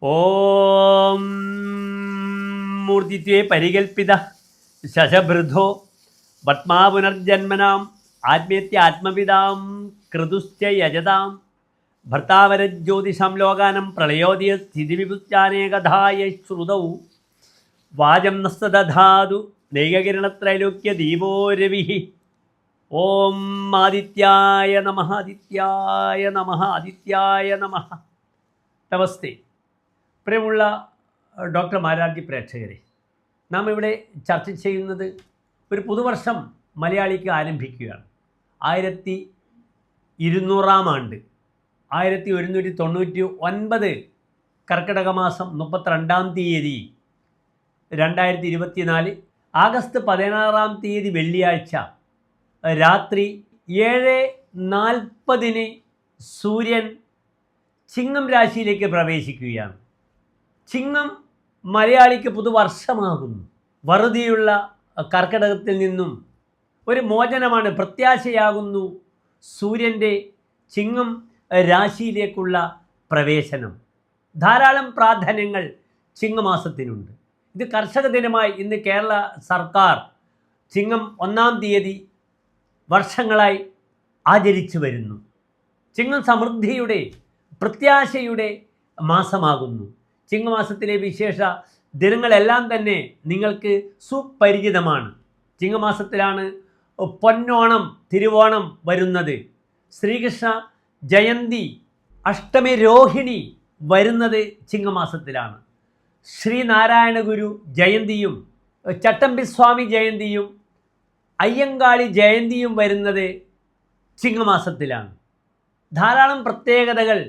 ഓം മൂർത്തിത്വേ പരികൽപ്പിത ശശഭൃധോ പത്മാപുനർജന്മനാം ആത്മേത്യാത്മവിതാം ക്രതുശ്ച യജതാം ഭർത്താവരജ്യോതിഷം ലോകാനം പ്രളയോദയ സ്ഥിതിവിപുച്ചാനേകധായ ശ്രുതൗ വാചം നസ്തദധാതു നൈകകിരണത്രൈലോക്യ ദീപോ രവി. ഓം ആദിത്യായ നമഃ ആദിത്യായ നമഃ ആദിത്യായ നമഃ. നമസ്തേ പ്രിയമുള്ള ഡോക്ടർ മാരാർജി പ്രേക്ഷകരെ, നാം ഇവിടെ ചർച്ച ചെയ്യുന്നത് ഒരു പുതുവർഷം മലയാളിക്ക് ആരംഭിക്കുകയാണ്. 1200 ആണ്ട് 1199 കർക്കിടക മാസം 32 2024 ആഗസ്റ്റ് 16 വെള്ളിയാഴ്ച രാത്രി 7:40 സൂര്യൻ ചിങ്ങം രാശിയിലേക്ക് പ്രവേശിക്കുകയാണ്. ചിങ്ങം മലയാളിക്ക് പുതുവർഷമാകുന്നു. വറുതിയുള്ള കർക്കിടകത്തിൽ നിന്നും ഒരു മോചനമാണ്, പ്രത്യാശയാകുന്നു സൂര്യൻ്റെ ചിങ്ങം രാശിയിലേക്കുള്ള പ്രവേശനം. ധാരാളം പ്രാധാന്യങ്ങൾ ചിങ്ങമാസത്തിനുണ്ട്. ഇത് കർഷക ദിനമായി ഇന്ന് കേരള സർക്കാർ ചിങ്ങം 1 വർഷങ്ങളായി ആചരിച്ചു വരുന്നു. ചിങ്ങം സമൃദ്ധിയുടെ പ്രത്യാശയുടെ മാസമാകുന്നു. ചിങ്ങമാസത്തിലെ വിശേഷ ദിനങ്ങളെല്ലാം തന്നെ നിങ്ങൾക്ക് സുപരിചിതമാണ്. ചിങ്ങമാസത്തിലാണ് പൊന്നോണം, തിരുവോണം വരുന്നത്. ശ്രീകൃഷ്ണ ജയന്തി, അഷ്ടമി രോഹിണി വരുന്നത് ചിങ്ങമാസത്തിലാണ്. ശ്രീനാരായണ ഗുരു ജയന്തിയും ചട്ടമ്പിസ്വാമി ജയന്തിയും അയ്യങ്കാളി ജയന്തിയും വരുന്നത് ചിങ്ങമാസത്തിലാണ്. ധാരാളം പ്രത്യേകതകൾ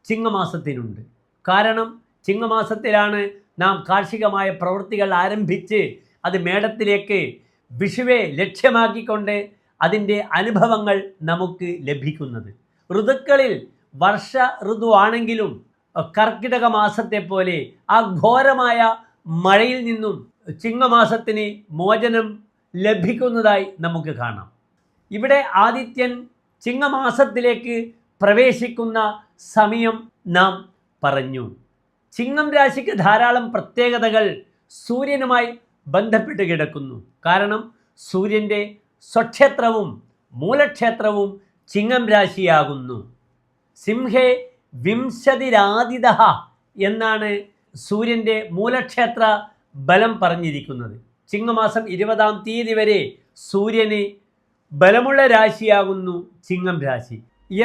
ചിങ്ങമാസത്തിനുണ്ട്. കാരണം ചിങ്ങമാസത്തിലാണ് നാം കാർഷികമായ പ്രവൃത്തികൾ ആരംഭിച്ച് അത് മേടത്തിലേക്ക് വിഷുവെ ലക്ഷ്യമാക്കിക്കൊണ്ട് അതിൻ്റെ അനുഭവങ്ങൾ നമുക്ക് ലഭിക്കുന്നത്. ഋതുക്കളിൽ വർഷ ഋതു ആണെങ്കിലും കർക്കിടക മാസത്തെ പോലെ ആ ഘോരമായ മഴയിൽ നിന്നും ചിങ്ങമാസത്തിന് മോചനം ലഭിക്കുന്നതായി നമുക്ക് കാണാം. ഇവിടെ ആദിത്യൻ ചിങ്ങമാസത്തിലേക്ക് പ്രവേശിക്കുന്ന സമയം നാം പറഞ്ഞു. ചിങ്ങം രാശിക്ക് ധാരാളം പ്രത്യേകതകൾ സൂര്യനുമായി ബന്ധപ്പെട്ട് കിടക്കുന്നു. കാരണം സൂര്യൻ്റെ സ്വക്ഷേത്രവും മൂലക്ഷേത്രവും ചിങ്ങം രാശിയാകുന്നു. സിംഹേ വിംശതിരാദിത എന്നാണ് സൂര്യൻ്റെ മൂലക്ഷേത്ര ബലം പറഞ്ഞിരിക്കുന്നത്. ചിങ്ങമാസം 20 വരെ സൂര്യന് ബലമുള്ള രാശിയാകുന്നു ചിങ്ങം രാശി.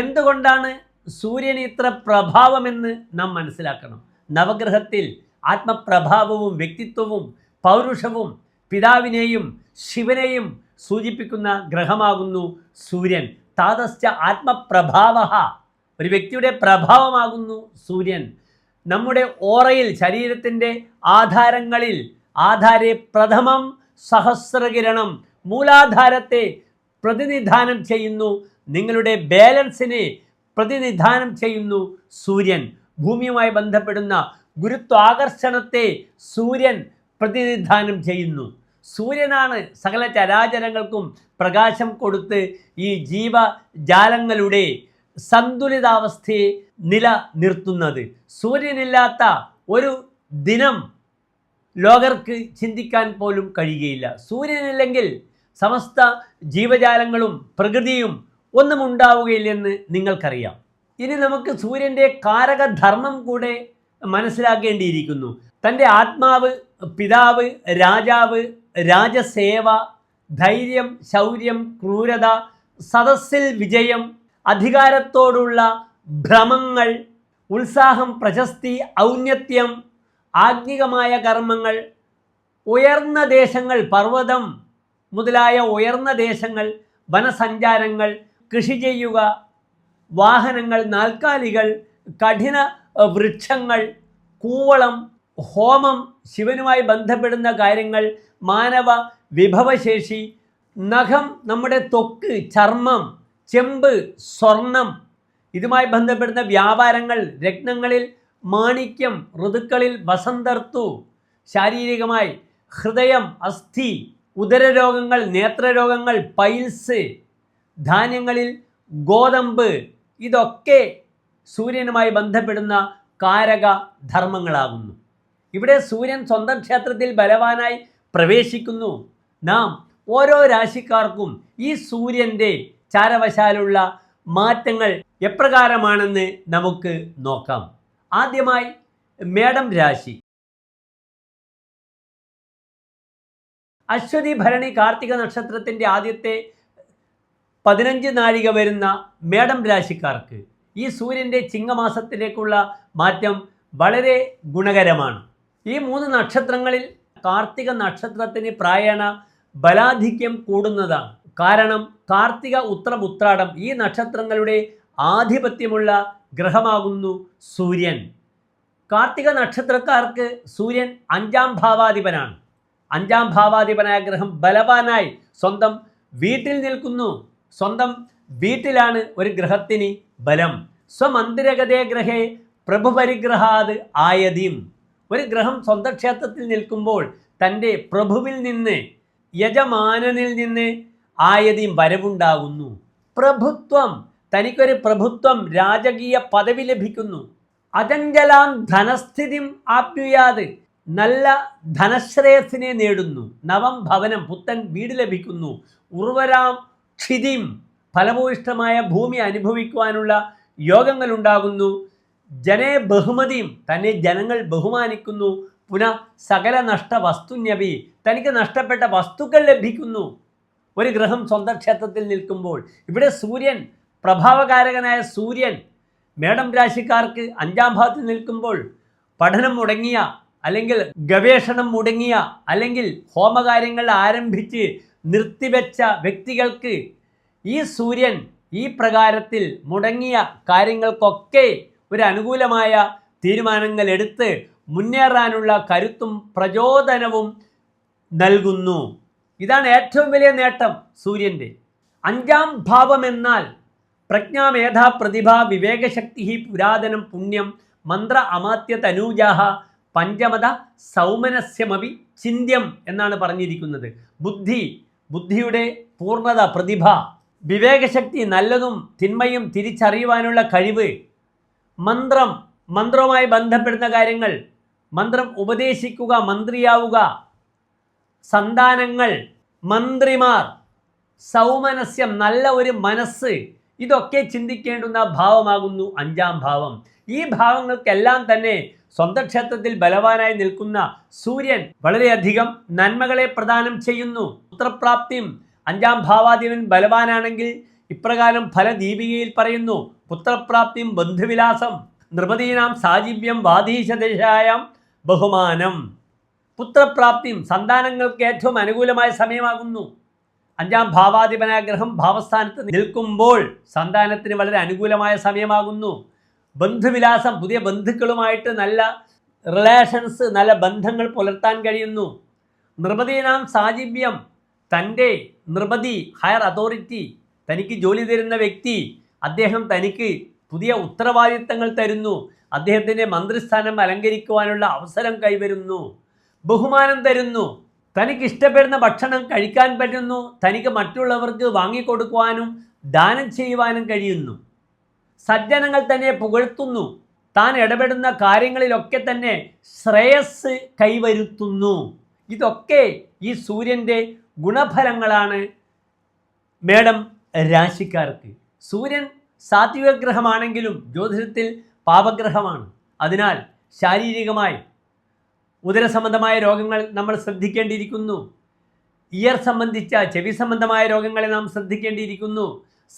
എന്തുകൊണ്ടാണ് സൂര്യന് ഇത്ര പ്രഭാവമെന്ന് നാം മനസ്സിലാക്കണം. നവഗ്രഹത്തിൽ ആത്മപ്രഭാവവും വ്യക്തിത്വവും പൗരുഷവും പിതാവിനെയും ശിവനെയും സൂചിപ്പിക്കുന്ന ഗ്രഹമാകുന്നു സൂര്യൻ. താതശ്ച ആത്മപ്രഭാവ, ഒരു വ്യക്തിയുടെ പ്രഭാവമാകുന്നു സൂര്യൻ. നമ്മുടെ ഓറയിൽ, ശരീരത്തിൻ്റെ ആധാരങ്ങളിൽ ആധാരെ പ്രഥമം സഹസ്രകിരണം, മൂലാധാരത്തെ പ്രതിനിധാനം ചെയ്യുന്നു. നിങ്ങളുടെ ബാലൻസിനെ പ്രതിനിധാനം ചെയ്യുന്നു സൂര്യൻ. ഭൂമിയുമായി ബന്ധപ്പെടുന്ന ഗുരുത്വാകർഷണത്തെ സൂര്യൻ പ്രതിനിധാനം ചെയ്യുന്നു. സൂര്യനാണ് സകല ചരാചരങ്ങൾക്കും പ്രകാശം കൊടുത്ത് ഈ ജീവജാലങ്ങളുടെ സന്തുലിതാവസ്ഥയെ നിലനിർത്തുന്നത്. സൂര്യനില്ലാത്ത ഒരു ദിനം ലോകർക്ക് ചിന്തിക്കാൻ പോലും കഴിയുകയില്ല. സൂര്യനില്ലെങ്കിൽ സമസ്ത ജീവജാലങ്ങളും പ്രകൃതിയും ഒന്നും ഉണ്ടാവുകയില്ലെന്ന് നിങ്ങൾക്കറിയാം. ഇനി നമുക്ക് സൂര്യൻ്റെ കാരകധർമ്മം കൂടെ മനസ്സിലാക്കേണ്ടിയിരിക്കുന്നു. തൻ്റെ ആത്മാവ്, പിതാവ്, രാജാവ്, രാജസേവ, ധൈര്യം, ശൗര്യം, ക്രൂരത, സദസ്സിൽ വിജയം, അധികാരത്തോടുള്ള ഭ്രമങ്ങൾ, ഉത്സാഹം, പ്രശസ്തി, ഔന്നത്യം, ആത്മികമായ കർമ്മങ്ങൾ, ഉയർന്ന ദേശങ്ങൾ, പർവ്വതം മുതലായ ഉയർന്ന ദേശങ്ങൾ, വനസഞ്ചാരങ്ങൾ, കൃഷി ചെയ്യുക, വാഹനങ്ങൾ, നാൽക്കാലികൾ, കഠിന വൃക്ഷങ്ങൾ, കൂവളം, ഹോമം, ശിവനുമായി ബന്ധപ്പെടുന്ന കാര്യങ്ങൾ, മാനവ വിഭവശേഷി, നഖം, നമ്മുടെ ത്വക്ക്, ചർമ്മം, ചെമ്പ്, സ്വർണം, ഇതുമായി ബന്ധപ്പെടുന്ന വ്യാപാരങ്ങൾ, രത്നങ്ങളിൽ മാണിക്യം, ഋതുക്കളിൽ വസന്തർത്തു, ശാരീരികമായി ഹൃദയം, അസ്ഥി, ഉദരരോഗങ്ങൾ, നേത്രരോഗങ്ങൾ, പൈൽസ്, ധാന്യങ്ങളിൽ ഗോതമ്പ്, ഇതൊക്കെ സൂര്യനുമായി ബന്ധപ്പെടുന്ന കാരക ധർമ്മങ്ങളാകുന്നു. ഇവിടെ സൂര്യൻ സ്വന്തം ക്ഷേത്രത്തിൽ ബലവാനായി പ്രവേശിക്കുന്നു. നാം ഓരോ രാശിക്കാർക്കും ഈ സൂര്യൻ്റെ ചാരവശാലുള്ള മാറ്റങ്ങൾ എപ്രകാരമാണെന്ന് നമുക്ക് നോക്കാം. ആദ്യമായി മേടം രാശി. അശ്വതി ഭരണി കാർത്തിക നക്ഷത്രത്തിൻ്റെ ആദ്യത്തെ 15 നാഴിക വരുന്ന മേടം രാശിക്കാർക്ക് ഈ സൂര്യൻ്റെ ചിങ്ങമാസത്തിലേക്കുള്ള മാറ്റം വളരെ ഗുണകരമാണ്. ഈ 3 നക്ഷത്രങ്ങളിൽ കാർത്തിക നക്ഷത്രത്തിന് പ്രായേണ ബലാധിക്യം കൂടുന്നതാണ്. കാരണം കാർത്തിക ഉത്രം ഉത്രാടം ഈ നക്ഷത്രങ്ങളുടെ ആധിപത്യമുള്ള ഗ്രഹമാകുന്നു സൂര്യൻ. കാർത്തിക നക്ഷത്രക്കാർക്ക് സൂര്യൻ 5ാം ഭാവാധിപനാണ്. 5ാം ഭാവാധിപനായ ഗ്രഹം ബലവാനായി സ്വന്തം വീട്ടിൽ നിൽക്കുന്നു. സ്വന്തം വീട്ടിലാണ് ഒരു ഗ്രഹത്തിന് ബലം. സ്വമന്ദിരഗതേ ഗ്രഹേ പ്രഭുപരിഗ്രഹാത് ആയതിം. ഒരു ഗ്രഹം സ്വന്തം ക്ഷേത്രത്തിൽ നിൽക്കുമ്പോൾ തൻ്റെ പ്രഭുവിൽ നിന്ന്, യജമാനനിൽ നിന്ന് ആയതിം വരവുണ്ടാകുന്നു. പ്രഭുത്വം, തനിക്കൊരു പ്രഭുത്വം, രാജകീയ പദവി ലഭിക്കുന്നു. അചഞ്ചലാം ധനസ്ഥിതിം ആപ്നുയാത്, നല്ല ധനശ്രേയസിനെ നേടുന്നു. നവം ഭവനം, പുത്തൻ വീട് ലഭിക്കുന്നു. ഉർവരാം ക്ഷിതിം, ഫലഭൂയിഷ്ഠമായ ഭൂമി അനുഭവിക്കുവാനുള്ള യോഗങ്ങളുണ്ടാകുന്നു. ജനേ ബഹുമതിയും, തന്നെ ജനങ്ങൾ ബഹുമാനിക്കുന്നു. പുനഃ സകല നഷ്ട വസ്തുന്യപി, തനിക്ക് നഷ്ടപ്പെട്ട വസ്തുക്കൾ ലഭിക്കുന്നു. ഒരു ഗ്രഹം സ്വന്തം ക്ഷേത്രത്തിൽ നിൽക്കുമ്പോൾ ഇവിടെ സൂര്യൻ, പ്രഭാവകാരകനായ സൂര്യൻ മേടം രാശിക്കാർക്ക് 5ാം ഭാവത്തിൽ നിൽക്കുമ്പോൾ പഠനം മുടങ്ങിയ, അല്ലെങ്കിൽ ഗവേഷണം മുടങ്ങിയ, അല്ലെങ്കിൽ ഹോമകാര്യങ്ങൾ ആരംഭിച്ച് നിർത്തിവെച്ച വ്യക്തികൾക്ക് ഈ സൂര്യൻ ഈ പ്രകാരത്തിൽ മുടങ്ങിയ കാര്യങ്ങൾക്കൊക്കെ ഒരു അനുകൂലമായ തീരുമാനങ്ങൾ എടുത്ത് മുന്നേറാനുള്ള കരുത്തും പ്രചോദനവും നൽകുന്നു. ഇതാണ് ഏറ്റവും വലിയ നേട്ടം സൂര്യൻ്റെ. 5ാം ഭാവം എന്നാൽ പ്രജ്ഞാ, മേധ, പ്രതിഭ, വിവേകശക്തി, പുരാതനം, പുണ്യം, മന്ത്ര, അമാത്യ, തനൂജാഹ, പഞ്ചമത സൗമനസ്യമപി ചിന്യം എന്നാണ് പറഞ്ഞിരിക്കുന്നത്. ബുദ്ധിയുടെ പൂർണ്ണത, പ്രതിഭ, വിവേകശക്തി, നല്ലതും തിന്മയും തിരിച്ചറിയുവാനുള്ള കഴിവ്, മന്ത്രവുമായി ബന്ധപ്പെടുന്ന കാര്യങ്ങൾ, മന്ത്രം ഉപദേശിക്കുക, മന്ത്രിയാവുക, സന്താനങ്ങൾ, മന്ത്രിമാർ, സൗമനസ്യം, നല്ല ഒരു മനസ്സ്, ഇതൊക്കെ ചിന്തിക്കേണ്ടുന്ന ഭാവമാകുന്നു 5ാം ഭാവം. ഈ ഭാവങ്ങൾക്കെല്ലാം തന്നെ സ്വന്തം ക്ഷേത്രത്തിൽ ബലവാനായി നിൽക്കുന്ന സൂര്യൻ വളരെയധികം നന്മകളെ പ്രദാനം ചെയ്യുന്നു. പുത്രപ്രാപ്തിയും, 5ാം ഭാവാധിപൻ ബലവാനാണെങ്കിൽ ഇപ്രകാരം ഫലദീപികയിൽ പറയുന്നു: പുത്രപ്രാപ്തിയും ബന്ധുവിലാസം, നൃപതീനാം സാജീവ്യം, വാധീശദശായാം ബഹുമാനം. പുത്രപ്രാപ്തിയും, സന്താനങ്ങൾക്ക് ഏറ്റവും അനുകൂലമായ സമയമാകുന്നു. 5ാം ഭാവാധിപനായ ഗ്രഹം ഭാവസ്ഥാനത്ത് നിൽക്കുമ്പോൾ സന്താനത്തിന് വളരെ അനുകൂലമായ സമയമാകുന്നു. ബന്ധുവിലാസം, പുതിയ ബന്ധുക്കളുമായിട്ട് നല്ല റിലേഷൻസ്, നല്ല ബന്ധങ്ങൾ പുലർത്താൻ കഴിയുന്നു. നൃപതീനാം സാജീവ്യം, തൻ്റെ നൃപതി, ഹയർ അതോറിറ്റി, തനിക്ക് ജോലി തരുന്ന വ്യക്തി, അദ്ദേഹം തനിക്ക് പുതിയ ഉത്തരവാദിത്തങ്ങൾ തരുന്നു. അദ്ദേഹത്തിൻ്റെ മന്ത്രിസ്ഥാനം അലങ്കരിക്കുവാനുള്ള അവസരം കൈവരുന്നു. ബഹുമാനം തരുന്നു. തനിക്ക് ഇഷ്ടപ്പെടുന്ന ഭക്ഷണം കഴിക്കാൻ പറ്റുന്നു. തനിക്ക് മറ്റുള്ളവർക്ക് വാങ്ങിക്കൊടുക്കുവാനും ദാനം ചെയ്യുവാനും കഴിയുന്നു. സജ്ജനങ്ങൾ തന്നെ പുകഴ്ത്തുന്നു. താൻ ഇടപെടുന്ന കാര്യങ്ങളിലൊക്കെ തന്നെ ശ്രേയസ് കൈവരുത്തുന്നു. ഇതൊക്കെ ഈ സൂര്യൻ്റെ ഗുണഫലങ്ങളാണ് മേടം രാശിക്കാർക്ക്. സൂര്യൻ സാത്വിക ഗ്രഹമാണെങ്കിലും ജ്യോതിഷത്തിൽ പാപഗ്രഹമാണ്. അതിനാൽ ശാരീരികമായി ഉദരസംബന്ധമായ രോഗങ്ങൾ നമ്മൾ ശ്രദ്ധിക്കേണ്ടിയിരിക്കുന്നു. ഇയർ സംബന്ധിച്ച, ചെവി സംബന്ധമായ രോഗങ്ങളെ നാം ശ്രദ്ധിക്കേണ്ടിയിരിക്കുന്നു.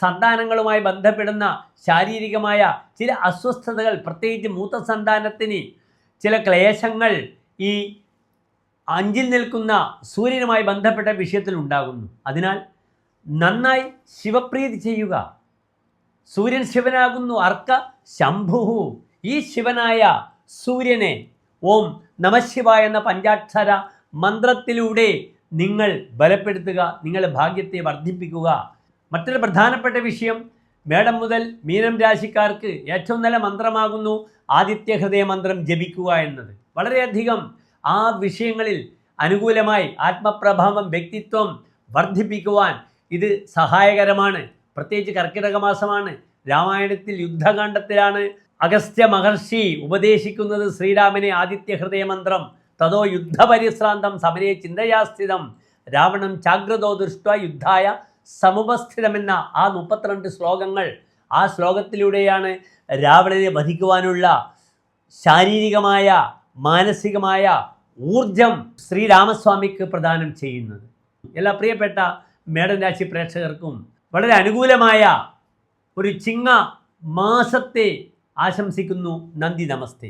സന്താനങ്ങളുമായി ബന്ധപ്പെടുന്ന ശാരീരികമായ ചില അസ്വസ്ഥതകൾ, പ്രത്യേകിച്ച് മൂത്ത സന്താനത്തിന് ചില ക്ലേശങ്ങൾ ഈ 5ൽ നിൽക്കുന്ന സൂര്യനുമായി ബന്ധപ്പെട്ട വിഷയത്തിൽ ഉണ്ടാകുന്നു. അതിനാൽ നന്നായി ശിവപ്രീതി ചെയ്യുക. സൂര്യൻ ശിവനാകുന്നു. അർക്ക ശംഭുഹു. ഈ ശിവനായ സൂര്യനെ ഓം നമഃശിവായ എന്ന പഞ്ചാക്ഷര മന്ത്രത്തിലൂടെ നിങ്ങൾ ബലപ്പെടുത്തുക. നിങ്ങളുടെ ഭാഗ്യത്തെ വർദ്ധിപ്പിക്കുക. മറ്റൊരു പ്രധാനപ്പെട്ട വിഷയം, മേടം മുതൽ മീനം രാശിക്കാർക്ക് ഏറ്റവും നല്ല മന്ത്രമാകുന്നു ആദിത്യ ഹൃദയ മന്ത്രം ജപിക്കുക എന്നത്. വളരെയധികം ആ വിഷയങ്ങളിൽ അനുകൂലമായി ആത്മപ്രഭാവം, വ്യക്തിത്വം വർദ്ധിപ്പിക്കുവാൻ ഇത് സഹായകരമാണ്. പ്രത്യേകിച്ച് കർക്കിടക മാസമാണ്. രാമായണത്തിൽ യുദ്ധകാണ്ഡത്തിലാണ് അഗസ്ത്യ മഹർഷി ഉപദേശിക്കുന്നത് ശ്രീരാമനെ ആദിത്യ ഹൃദയമന്ത്രം തതോ യുദ്ധപരിശ്രാന്തം സമരേ ചിന്തയാ സ്ഥിതം രാവണം ചാഗ്രതോ ദൃഷ്ട യുദ്ധായ സമുപസ്ഥിതമെന്ന ആ 32 ശ്ലോകങ്ങൾ. ആ ശ്ലോകത്തിലൂടെയാണ് രാവണനെ വധിക്കുവാനുള്ള ശാരീരികമായ മാനസികമായ ഊർജം ശ്രീരാമസ്വാമിക്ക് പ്രദാനം ചെയ്യുന്നത്. എല്ലാ പ്രിയപ്പെട്ട മേടൻ രാശി പ്രേക്ഷകർക്കും വളരെ അനുകൂലമായ ഒരു ചിങ്ങ മാസത്തെ ആശംസിക്കുന്നു. നന്ദി, നമസ്തേ.